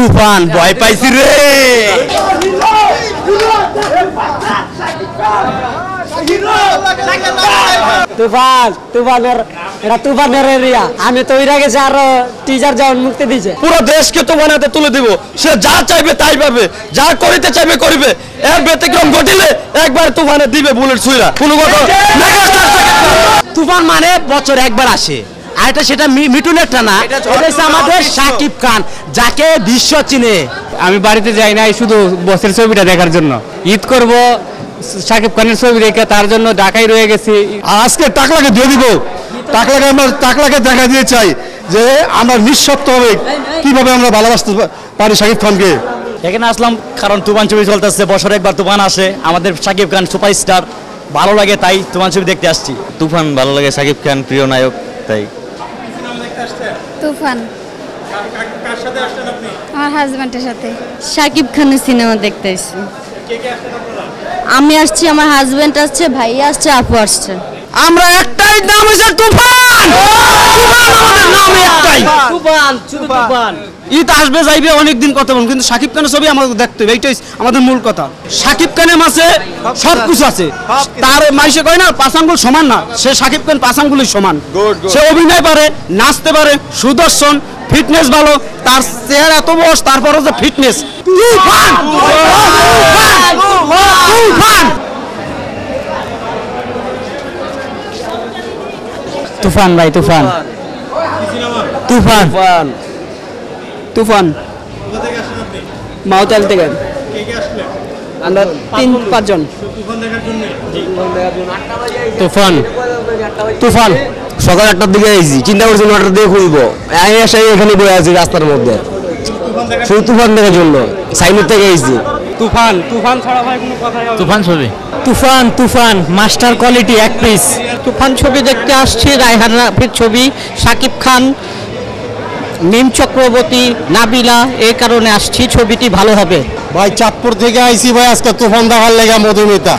তুফান ভয় পাইছি রে। তুফানের এরিয়া আমি তো ওইরা গেছি আর টিজার যেমন মুক্তি দিয়েছে পুরো দেশকে তুফানাতে তুলে দিব। সে যা চাইবে তাই পাবে, যা করিতে চাইবে করিবে। এর ব্যতিক্রম ঘটিলে একবার তুফানে দিবে বুলেট ছুঁড়া। কোনো কথা তুফান মানে বছর একবার আসে, আর এটা সেটা মিঠুনের টানা। এটা হচ্ছে আমাদের শাকিব খান, যাকে বিশ্ব চিনে। আমি বাড়িতে যাই নাই শুধু বসের ছবিটা দেখার জন্য। ঈদ করব শাকিব খানের ছবি দেখে, তার জন্য ঢাকায় রয়ে গেছি। আজকে টাকলাকে দিয়ে দিব। টাকলাকে দেখা দিয়ে চাই যে আমরা নিঃস্বার্থ হবে কিভাবে আমরা ভালোবাসতে পারি শাকিব খানকে। এখানে আসলাম কারণ তুফান ছবি চলতেছে, বছরে একবার তুফান আসে। আমাদের শাকিব খান সুপারস্টার, ভালো লাগে তাই তুফান ছবি দেখতে আসছি। তুফান ভালো লাগে, শাকিব খান প্রিয় নায়ক তাই। তুফান কার সাথে আসছেন আপনি? আমার হাজবেন্ডের সাথে। শাকিব খানের সিনেমা দেখতে এসেছি। কে কে আসছেন আপনারা? আমি আসছি, আমার হাজবেন্ড আসছে, ভাইয়া আসছে, আপু আসছে। আমরা একটাই নাম হইছে তুফান। তুফান আমাদের নাম একটাই, তুফান, শুধু তুফান। ঈদ আসবে যাইবে অনেকদিন কথা বলবো, কিন্তু শাকিব খানের ছবি আমাদের দেখতে হবে, এইটাই আমাদের মূল কথা। শাকিব খানের মাঝে সবকিছু আছে। তার মাইসে কয় না পাঁচ আঙ্গুল সমান না, সে শাকিব খান পাঁচ আঙ্গুলই সমান। সে অভিনয় পারে, নাচতে পারে, সুদর্শন, ফিটনেস ভালো, তার চেহারা এত বয়স তারপরও যে ফিটনেস। তুফান তুফান তুফান ভাই, তুফান তুফান তুফান মাউতাল থেকে আমরা 3-5 জন। তুফান তুফান সকাল 8টার দিকে আইছি, চিন্তা করছি 9টার দিকে খুলবো। এসে এখানে বসে আছি রাস্তার মধ্যে, শুধু তুফান দেখার জন্য। সাইনুর থেকে আইছি। তুফান তুফান ছাড়া ভাই কোনো কথা হবে? তুফান ছবি, তুফান তুফান মাস্টার কোয়ালিটি এক পিস। তুফান ছবি দেখতে আসছি, রায়হান রাফির ছবি, শাকিব খান, মিম চক্রবর্তী, নাবিলা, এই কারণে আসছি। ছবিটি ভালো হবে ভাই। চাঁদপুর থেকে আইছি ভাই, আজকে তুফান দেখার লেগে। মধুমিতা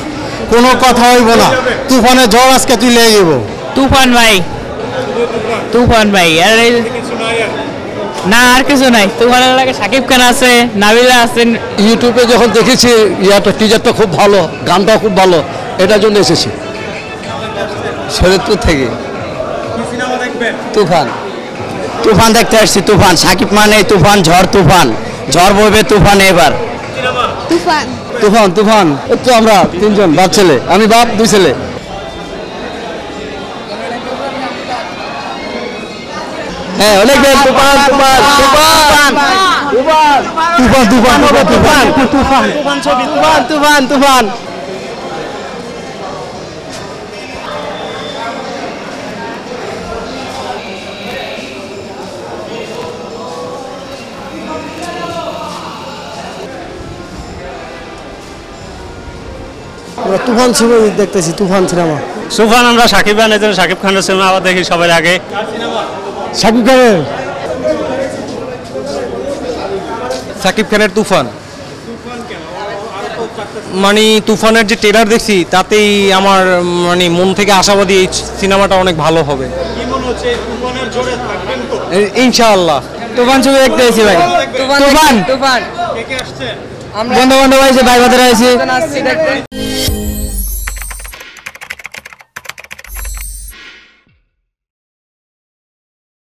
কোনো কথা হইব না, তুফানের ঝড় আজকে তুই লেগে যাব। তুফান ভাই, তুফান ভাই, আর না আর কিছু নাই। তুফানের লাগে শাকিব খান আছে, নাবিলা আছেন। ইউটিউবে যখন দেখেছি ইয়াটা টিজারটা খুব ভালো, গানটাও খুব ভালো, এটার জন্য এসেছি শরীয়তপুর থেকে। তুফান তুফান দেখতে আসছি। তুফান শাকিব মানে তুফান, ঝড় তুফান, ঝড় বইবে তুফানে এবার। তুফান তুফান তুফান তো আমরা 3 জন, বাপ ছেলে, আমি বাপ 2 ছেলে। হ্যাঁ অনেক তুফান তুফান তুফান তুফান তুফান তুফান তুফান তুফান ছবি, তুফান তুফান তুফান। তুফান ছবি দেখতেছি, তুফান সিনেমা। তুফান আমরা শাকিব খানের জন্য, শাকিব খানের সিনেমা আবার দেখি সবার আগে। শাকিব খানের শাকিব খানের তুফান, মানে তুফানের যে ট্রেলার দেখছি তাতেই আমার মানে মন থেকে আশাবাদী এই সিনেমাটা অনেক ভালো হবে ইনশাআল্লাহ। তুফান ছবি দেখতে এসেছি ভাই। তুফান তুফান বন্ধু বান্ধব আছে, ভাই বাজারে আছে।